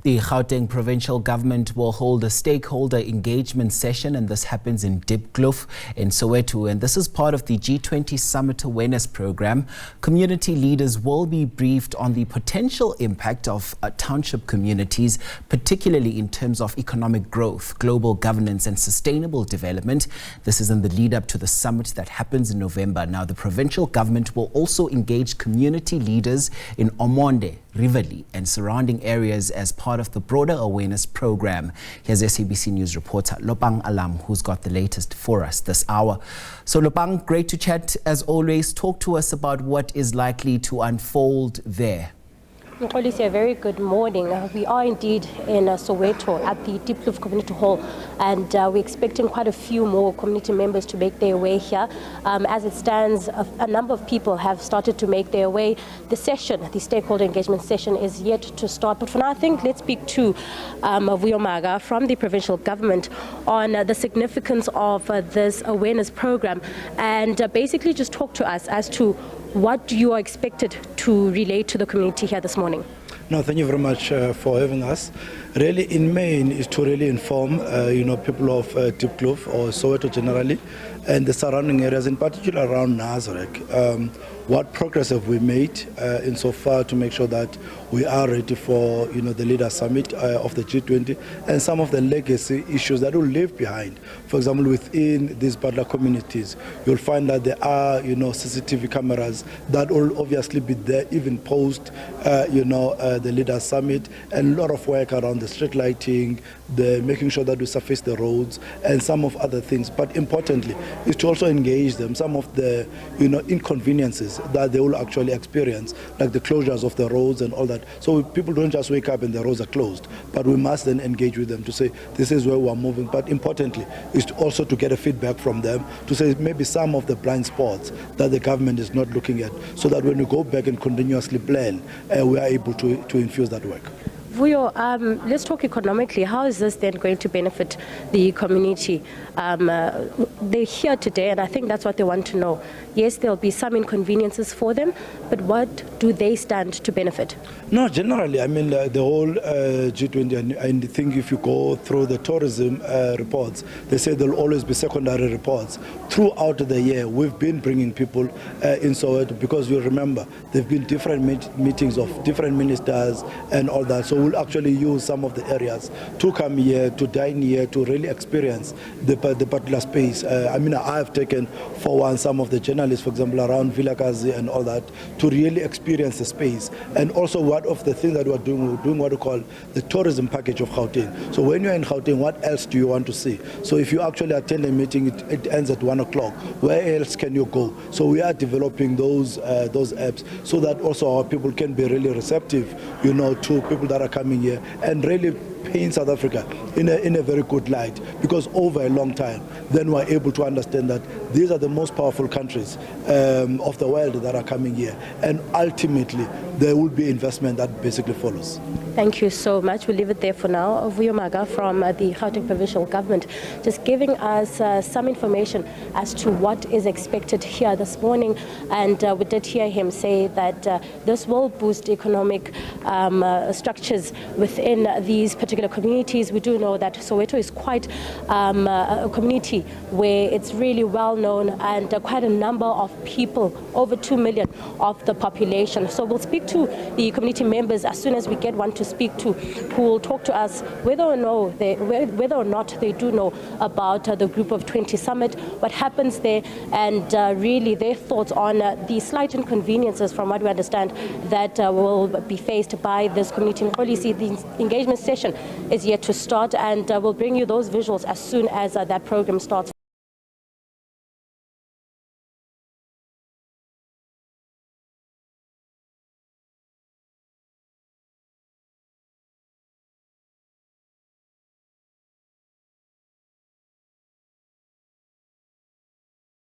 The Gauteng Provincial Government will hold a stakeholder engagement session, and this happens in Diepkloof in Soweto. And this is part of the G20 Summit awareness program. Community leaders will be briefed on the potential impact of township communities, particularly in terms of economic growth, global governance and sustainable development. This is in the lead up to the summit that happens in November. Now, the provincial government will also engage community leaders in Ormonde, Riverlea and surrounding areas as part of the broader awareness program. Here's SABC News reporter Lopang Alamu, who's got the latest for us this hour. So Lopang, great to chat as always. Talk to us about what is likely to unfold there. Policy, a very good morning. We are indeed in Soweto at the Diepkloof Community Hall, and we're expecting quite a few more community members to make their way here. As it stands, a number of people have started to make their way. The session, the stakeholder engagement session, is yet to start. But for now, I think let's speak to Vuyomaga from the provincial government on the significance of this awareness program, and basically just talk to us as to what you are expected to relate to the community here this morning. No, thank you very much for having us. Really, in main, is to really inform, people of Diepkloof or Soweto generally, and the surrounding areas, in particular around Nazareth. What progress have we made insofar to make sure that we are ready for, the leader summit of the G20 and some of the legacy issues that will leave behind. For example, within these particular communities, you'll find that there are, CCTV cameras that will obviously be there even post, the leader summit, and a lot of work around the street lighting, the making sure that we surface the roads and some of other things. But importantly, is to also engage them, some of the, inconveniences that they will actually experience, like the closures of the roads and all that. So people don't just wake up and the roads are closed, but we must then engage with them to say, this is where we are moving. But importantly, is to also to get a feedback from them to say maybe some of the blind spots that the government is not looking at, so that when we go back and continuously plan, we are able to infuse that work. Vuyo, let's talk economically. How is this then going to benefit the community? They're here today, and I think that's what they want to know. Yes, there'll be some inconveniences for them, but what do they stand to benefit? No, generally, I mean, the whole G20, and I think if you go through the tourism reports, they say there'll always be secondary reports. Throughout the year, we've been bringing people in Soweto, because you remember, there've been different meetings of different ministers and all that. So we'll actually use some of the areas to come here, to dine here, to really experience the particular space. I have taken, for one, some of the journalists, for example, around Vilakazi and all that, to really experience the space. And also, one of the things that we're doing what we call the tourism package of Gauteng. So when you're in Gauteng, what else do you want to see? So if you actually attend a meeting, it ends at 1 o'clock. Where else can you go? So we are developing those apps so that also our people can be really receptive, to people that are coming here, and really paint South Africa in a very good light, because over a long time, then we're able to understand that these are the most powerful countries of the world that are coming here, and ultimately there will be investment that basically follows. Thank you so much. We'll leave it there for now. Vuyomaga from the Gauteng Provincial Government, just giving us some information as to what is expected here this morning. And we did hear him say that this will boost economic structures within these particular communities. We do know that Soweto is quite a community where it's really well known, and quite a number of people, over 2 million of the population. So we'll speak to the community members as soon as we get one to speak to, who will talk to us whether or not they do know about the Group of 20 Summit, what happens there, and really their thoughts on the slight inconveniences, from what we understand, that will be faced by this community policy. The engagement session is yet to start, and we'll bring you those visuals as soon as that program starts.